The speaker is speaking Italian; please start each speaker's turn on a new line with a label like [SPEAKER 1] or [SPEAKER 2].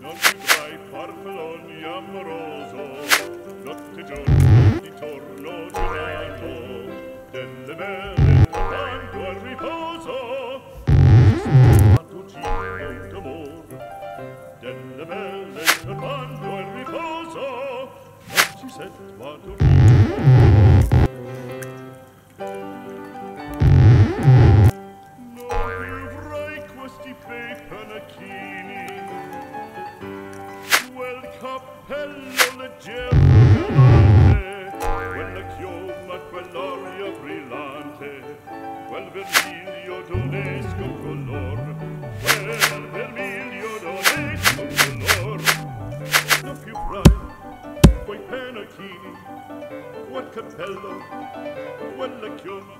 [SPEAKER 1] non vedrai farfalloni amoroso, notte e giorno di torno girato, delle belle quando al riposo, fatto giro d'amor, delle belle quando al riposo, non ci settuato non vivrai questi bei panacchini, quel cappello leggero galante, quella chioma, quell'aria brillante, quel vermiglio d'onesco color, quel vermiglio d'onesco color. Non più avrai quei panacchini, quel cappello, quella chioma.